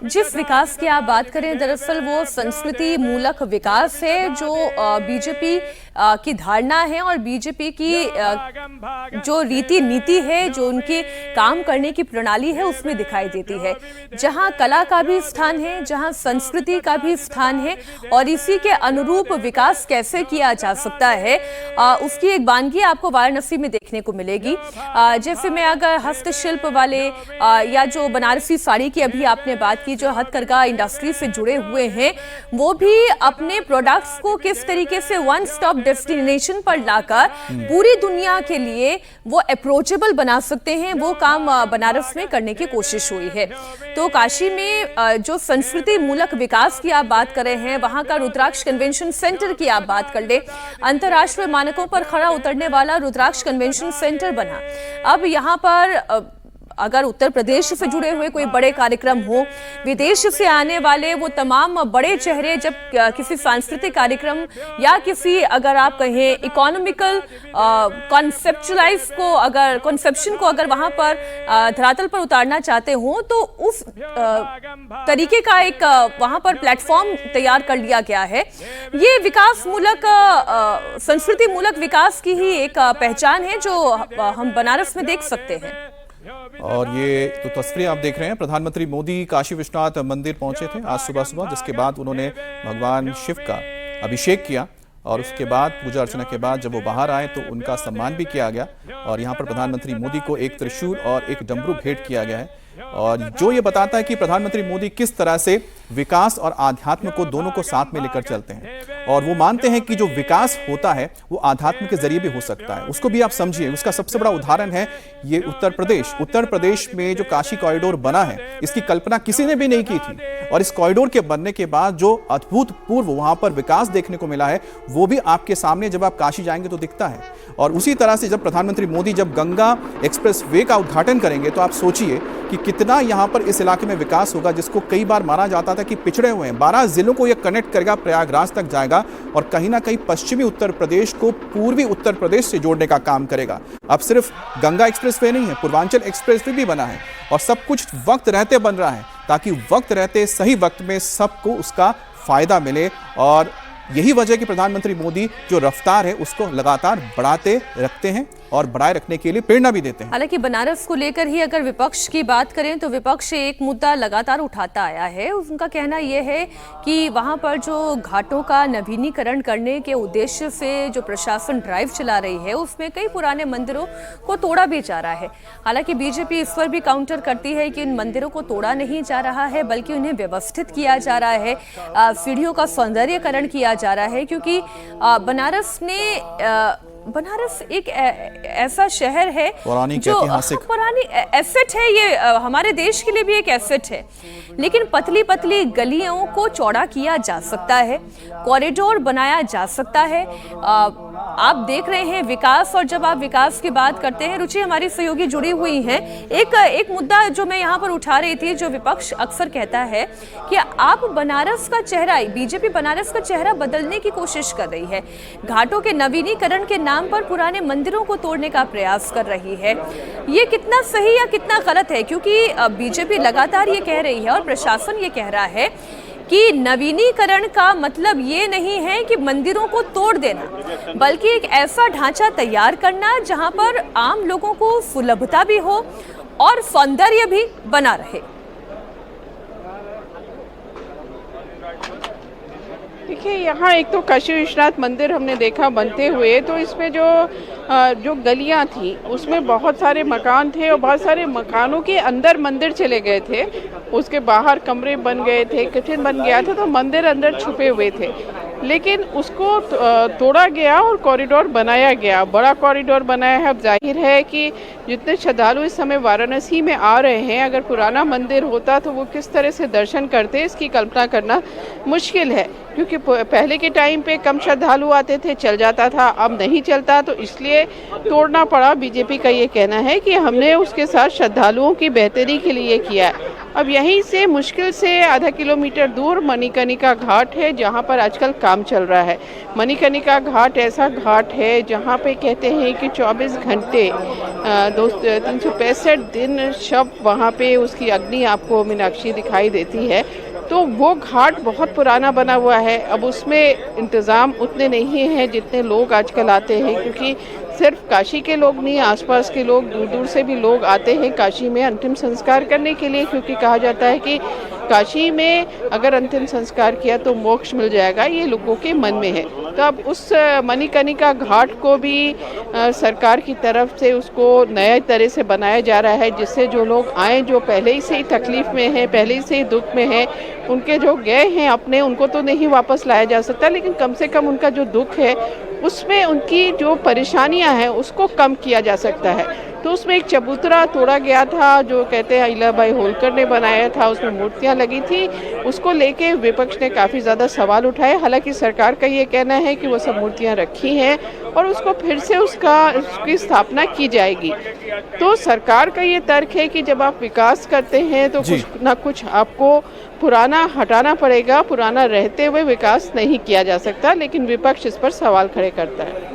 जिस विकास की आप बात करें दरअसल वो संस्कृति मूलक विकास है जो बीजेपी की धारणा है और बीजेपी की जो रीति नीति है, जो उनकी काम करने की प्रणाली है उसमें दिखाई देती है। जहां कला का भी स्थान है, जहां संस्कृति का भी स्थान है और इसी के अनुरूप विकास कैसे किया जा सकता है उसकी एक वानगी आपको वाराणसी में देखने को मिलेगी। जैसे मैं अगर हस्तशिल्प वाले या जो बनारसी साड़ी की अभी आपने बात की, जो हथकरघा इंडस्ट्री से जुड़े हुए हैं, वो भी अपने प्रोडक्ट्स को किस तरीके से वन स्टॉप डेस्टिनेशन पर लाकर पूरी दुनिया के लिए वो अप्रोचेबल बना सकते हैं, वो काम बनारस में करने की कोशिश हुई है। तो काशी में जो संस्कृति मूलक विकास की आप बात कर रहे हैं, वहां का रुद्राक्ष कन्वेंशन सेंटर की आप बात कर ले, अंतर्राष्ट्रीय मानकों पर खरा उतरने वाला रुद्राक्ष कन्वेंशन सेंटर बना। अब यहाँ पर अगर उत्तर प्रदेश से जुड़े हुए कोई बड़े कार्यक्रम हो, विदेश से आने वाले वो तमाम बड़े चेहरे जब किसी सांस्कृतिक कार्यक्रम या किसी अगर आप कहें इकोनॉमिकल कॉन्सेप्शन को अगर वहां पर धरातल पर उतारना चाहते हो तो उस तरीके का एक वहां पर प्लेटफॉर्म तैयार कर लिया गया है। ये विकास मूलक संस्कृति मूलक विकास की ही एक पहचान है जो हम बनारस में देख सकते हैं। और ये तो तस्वीरें आप देख रहे हैं, प्रधानमंत्री मोदी काशी विश्वनाथ मंदिर पहुंचे थे आज सुबह, जिसके बाद उन्होंने भगवान शिव का अभिषेक किया और उसके बाद पूजा अर्चना के बाद जब वो बाहर आए तो उनका सम्मान भी किया गया और यहाँ पर प्रधानमंत्री मोदी को एक त्रिशूल और एक डमरू भेंट किया गया है। और जो ये बताता है कि प्रधानमंत्री मोदी किस तरह से विकास और आध्यात्म को दोनों को साथ में लेकर चलते हैं और वो मानते हैं कि जो विकास होता है वो आध्यात्म के जरिए भी हो सकता है। उसको भी आप समझिए, उसका सबसे बड़ा उदाहरण है ये उत्तर प्रदेश में जो काशी कॉरिडोर बना है, इसकी कल्पना किसी ने भी नहीं की थी और इस कॉरिडोर के बनने के बाद जो अभूतपूर्व वहां पर विकास देखने को मिला है वो भी आपके सामने जब आप काशी जाएंगे तो दिखता है। और उसी तरह से जब प्रधानमंत्री मोदी जब गंगा एक्सप्रेस वे का उद्घाटन करेंगे तो आप सोचिए कि कितना यहाँ पर इस इलाके में विकास होगा, जिसको कई बार माना जाता था कि पिछड़े हुए हैं। 12 जिलों को यह कनेक्ट करेगा, प्रयागराज तक जाएगा और कहीं ना कहीं पश्चिमी उत्तर प्रदेश को पूर्वी उत्तर प्रदेश से जोड़ने का काम करेगा। अब सिर्फ गंगा एक्सप्रेस वे नहीं है, पूर्वांचल एक्सप्रेस वे भी बना है और सब कुछ वक्त रहते बन रहा है ताकि वक्त रहते सही वक्त में सबको उसका फायदा मिले। और यही वजह कि प्रधानमंत्री मोदी जो रफ्तार है उसको लगातार बढ़ाते रखते हैं और बढ़ाए रखने के लिए प्रेरणा भी देते हैं। हालांकि बनारस को लेकर ही अगर विपक्ष की बात करें तो विपक्ष एक मुद्दा लगातार उठाता आया है। उनका कहना यह है कि वहां पर जो घाटों का नवीनीकरण करने के उद्देश्य से जो प्रशासन ड्राइव चला रही है उसमें कई पुराने मंदिरों को तोड़ा भी जा रहा है। हालांकि बीजेपी इस पर भी काउंटर करती है कि इन मंदिरों को तोड़ा नहीं जा रहा है बल्कि उन्हें व्यवस्थित किया जा रहा है, सीढ़ियों का सौंदर्यकरण किया जा रहा है, क्योंकि बनारस एक ऐसा शहर है जो पुरानी एसेट है, ये हमारे देश के लिए भी एक एसेट है। लेकिन पतली पतली गलियों को चौड़ा किया जा सकता है, कॉरिडोर बनाया जा सकता है। आप देख रहे हैं विकास, और जब आप विकास की बात करते हैं, रुचि हमारी सहयोगी जुड़ी हुई हैं, एक मुद्दा जो मैं यहाँ पर उठा रही थी, जो विपक्ष अक्सर कहता है कि आप बनारस का चेहरा, बीजेपी बनारस का चेहरा बदलने की कोशिश कर रही है, घाटों के नवीनीकरण के नाम पर पुराने मंदिरों को तोड़ने का प्रयास कर रही है। ये कितना सही या कितना गलत है? क्योंकि बीजेपी लगातार ये कह रही है और प्रशासन ये कह रहा है कि नवीनीकरण का मतलब ये नहीं है कि मंदिरों को तोड़ देना, बल्कि एक ऐसा ढांचा तैयार करना जहां पर आम लोगों को सुलभता भी हो और सौंदर्य भी बना रहे। देखिए, यहाँ एक तो काशी विश्वनाथ मंदिर हमने देखा बनते हुए, तो इसमें जो गलियाँ थी उसमें बहुत सारे मकान थे और बहुत सारे मकानों के अंदर मंदिर चले गए थे, उसके बाहर कमरे बन गए थे, किचन बन गया था, तो मंदिर अंदर छुपे हुए थे। लेकिन उसको तोड़ा गया और कॉरिडोर बनाया गया, बड़ा कॉरिडोर बनाया है। अब जाहिर है कि जितने श्रद्धालु इस समय वाराणसी में आ रहे हैं, अगर पुराना मंदिर होता तो वो किस तरह से दर्शन करते, इसकी कल्पना करना मुश्किल है, क्योंकि पहले के टाइम पे कम श्रद्धालु आते थे, चल जाता था, अब नहीं चलता, तो इसलिए तोड़ना पड़ा। बीजेपी का ये कहना है कि हमने उसके साथ श्रद्धालुओं की बेहतरी के लिए किया है। अब यहीं से मुश्किल से आधा किलोमीटर दूर मणिकर्णिका घाट है, जहाँ पर आजकल काम चल रहा है। मणिकर्णिका घाट ऐसा घाट है जहाँ पे कहते हैं कि 24 घंटे 365 दिन शव वहाँ पे उसकी अग्नि आपको मीनाक्षी दिखाई देती है। तो वो घाट बहुत पुराना बना हुआ है। अब उसमें इंतज़ाम उतने नहीं हैं जितने लोग आजकल आते हैं, क्योंकि सिर्फ काशी के लोग नहीं, आसपास के लोग, दूर दूर से भी लोग आते हैं काशी में अंतिम संस्कार करने के लिए, क्योंकि कहा जाता है कि काशी में अगर अंतिम संस्कार किया तो मोक्ष मिल जाएगा, ये लोगों के मन में है। तो अब उस मणिकर्णिका घाट को भी सरकार की तरफ से उसको नए तरह से बनाया जा रहा है, जिससे जो लोग आए, जो पहले ही से ही तकलीफ में हैं, पहले ही से ही दुख में हैं, उनके जो गए हैं अपने, उनको तो नहीं वापस लाया जा सकता, लेकिन कम से कम उनका जो दुख है उसमें उनकी जो परेशानियां हैं उसको कम किया जा सकता है। तो उसमें एक चबूतरा तोड़ा गया था, जो कहते हैं अहिल्याबाई होलकर ने बनाया था, उसमें मूर्तियां लगी थी। उसको लेके विपक्ष ने काफ़ी ज़्यादा सवाल उठाए। हालांकि सरकार का ये कहना है कि वो सब मूर्तियां रखी हैं और उसको फिर से उसकी स्थापना की जाएगी। तो सरकार का ये तर्क है कि जब आप विकास करते हैं तो कुछ ना कुछ आपको पुराना हटाना पड़ेगा, पुराना रहते हुए विकास नहीं किया जा सकता, लेकिन विपक्ष इस पर सवाल खड़े करता है।